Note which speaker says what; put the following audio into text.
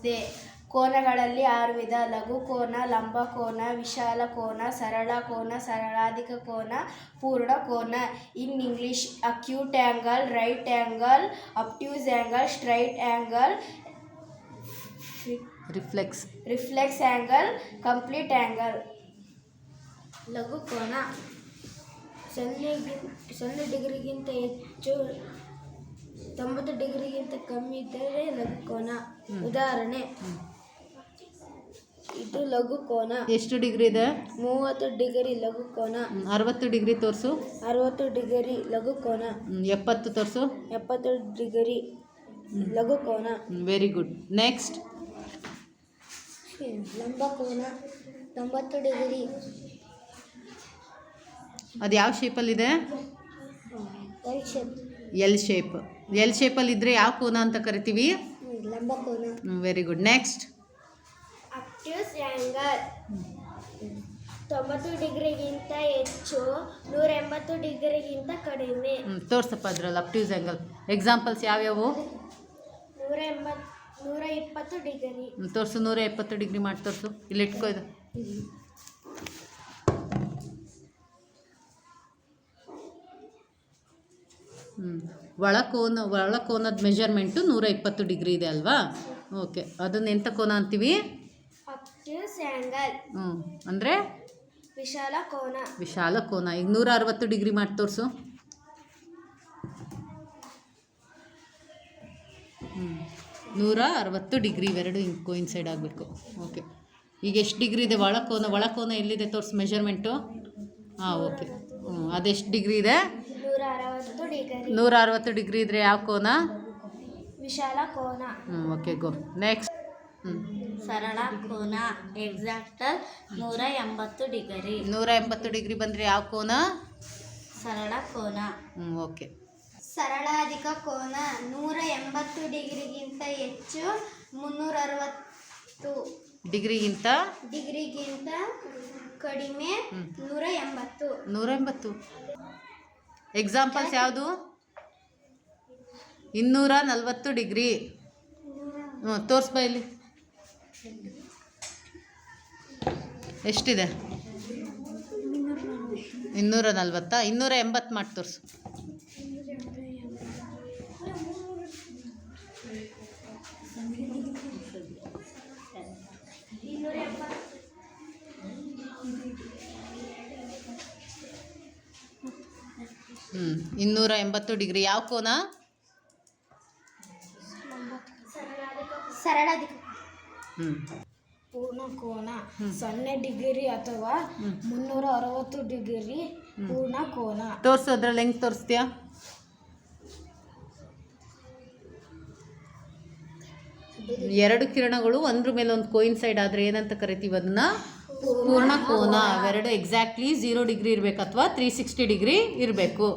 Speaker 1: ವಿಭಜಿಸಿದೆ. ಕೋನಗಳಲ್ಲಿ 6 ವಿಧ: ಲಘು ಕೋನ, ಲಂಬ ಕೋನ, ವಿಶಾಲ ಕೋನ, ಸರಳ ಕೋನ, ಸರಳಾಧಿಕ ಕೋನ, ಪೂರ್ಣ ಕೋನ. In English: acute angle, right angle, obtuse angle, straight angle, reflex angle, complete angle. ಲಘು ಕೋನ 0 ಡಿಗ್ರಿಗಿಂತ ಹೆಚ್ಚು 90 ಡಿಗ್ರಿಗಿಂತ ಕಮ್ಮಿ ಇದ್ದರೆ ಲಘು ಕೋನ. ಉದಾಹರಣೆ: ಇದು ಲಘು ಕೋನ.
Speaker 2: ಎಷ್ಟು ಡಿಗ್ರಿ ಇದೆ?
Speaker 1: 30 ಡಿಗ್ರಿ ಲಘು ಕೋನ.
Speaker 2: 60 ಡಿಗ್ರಿ ತೋರಿಸು.
Speaker 1: 60 ಡಿಗ್ರಿ ಲಘು ಕೋನ.
Speaker 2: 70 ತೋರಿಸು.
Speaker 1: 70 ಡಿಗ್ರಿ ಲಘು ಕೋನ.
Speaker 2: Very good. ನೆಕ್ಸ್ಟ್
Speaker 1: ಲಂಬ ಕೋನ 90 ಡಿಗ್ರಿ.
Speaker 2: ಅದು ಯಾವ ಶೇಪಲ್ಲಿದೆ?
Speaker 1: L shape.
Speaker 2: ಎಲ್ ಶೇಪಲ್ಲಿ ಇದ್ದರೆ ಯಾವ ಕೋನ ಅಂತ ಕರಿತೀವಿ?
Speaker 1: ಲಂಬ ಕೋನ.
Speaker 2: Very good. ನೆಕ್ಸ್ಟ್
Speaker 1: ಅಬ್ಟ್ಯೂಸ್ ಆಂಗಲ್ 90 ಡಿಗ್ರಿಗಿಂತ ಹೆಚ್ಚು 180 ಡಿಗ್ರಿಗಿಂತ ಕಡಿಮೆ.
Speaker 2: ತೋರ್ಸಪ್ಪ ಅದರಲ್ಲಿ ಅಬ್ಟ್ಯೂಸ್ ಆ್ಯಂಗಲ್ ಎಕ್ಸಾಂಪಲ್ಸ್ ಯಾವ್ಯಾವು?
Speaker 1: 120 ಡಿಗ್ರಿ.
Speaker 2: ತೋರಿಸು. 170 ಡಿಗ್ರಿ ಮಾಡಿ ತೋರಿಸು. ಇಲ್ಲಿ ಇಟ್ಕೋ ಇದು. ಒಳಕೋನದ ಮೆಜರ್ಮೆಂಟು 120 ಡಿಗ್ರಿ ಇದೆ ಅಲ್ವಾ? ಓಕೆ, ಅದನ್ನು ಎಂಥ ಕೋನ ಅಂತೀವಿ?
Speaker 1: ಅಬ್ಟ್ಯೂಸ್ ಆಂಗಲ್.
Speaker 2: ಅಂದರೆ
Speaker 1: ವಿಶಾಲ ಕೋನ.
Speaker 2: ವಿಶಾಲ ಕೋನ. ಈಗ 160 ಡಿಗ್ರಿ ಮಾಡಿ ತೋರಿಸು. 160 ಡಿಗ್ರಿ ಇವೆರಡು ಹಿಂಗೆ ಕೋಯಿನ್ಸೈಡ್ ಆಗಬೇಕು. ಓಕೆ, ಈಗ ಎಷ್ಟು ಡಿಗ್ರಿ ಇದೆ ಒಳಕೋನ ಎಲ್ಲಿದೆ ತೋರಿಸು ಮೆಜರ್ಮೆಂಟು. ಓಕೆ, ಅದೆಷ್ಟು ಡಿಗ್ರಿ ಇದೆ?
Speaker 1: 160 ಡಿಗ್ರಿ.
Speaker 2: 160 ಡಿಗ್ರಿ ಇದ್ದರೆ ಯಾವ ಕೋನ?
Speaker 1: ವಿಶಾಲ ಕೋನ.
Speaker 2: ಓಕೆ, ಗೋ. ನೆಕ್ಸ್ಟ್
Speaker 1: ಸರಳ ಕೋನ ಎಕ್ಸಾಕ್ಟಲ್ 180 ಡಿಗ್ರಿ.
Speaker 2: 180 ಡಿಗ್ರಿ ಬಂದರೆ ಯಾವ ಕೋನ?
Speaker 1: ಸರಳ ಕೋನ.
Speaker 2: ಓಕೆ.
Speaker 1: ಸರಳಾಧಿಕ ಕೋನ 180 ಡಿಗ್ರಿಗಿಂತ ಹೆಚ್ಚು 360 ಡಿಗ್ರಿಗಿಂತ ಕಡಿಮೆ
Speaker 2: 180. ಎಕ್ಸಾಂಪಲ್ಸ್ ಯಾವುದು? 240 ಡಿಗ್ರಿ. ತೋರಿಸ್ಬ ಇಲ್ಲಿ ಎಷ್ಟಿದೆ? 240. 280 ಮಾಡಿ ತೋರಿಸು. ಹ್ಞೂ 280 ಡಿಗ್ರಿ ಯಾವ ಕೋನ?
Speaker 1: ಸರಳಾಧಿಕ. ಪೂರ್ಣ ಕೋನ 0 ಡಿಗ್ರಿ ಅಥವಾ 360 ಡಿಗ್ರಿ ಪೂರ್ಣ ಕೋನ.
Speaker 2: ತೋರಿಸು, ಅದ್ರಲ್ಲಿ ಹೆಂಗೆ ತೋರಿಸ್ತೀಯಾ? ಎರಡು ಕಿರಣಗಳು ಒಂದ್ರ ಮೇಲೆ ಒಂದು ಕೋಯಿನ್ಸೈಡ್ ಆದರೆ ಏನಂತ ಕರಿತೀವಿ? ಅದನ್ನು ಪೂರ್ಣ ಕೋನ. ಅವೆರಡು ಎಕ್ಸಾಕ್ಟ್ಲಿ 0 ಡಿಗ್ರಿ ಇರಬೇಕು ಅಥವಾ 360 ಡಿಗ್ರಿ ಇರಬೇಕು.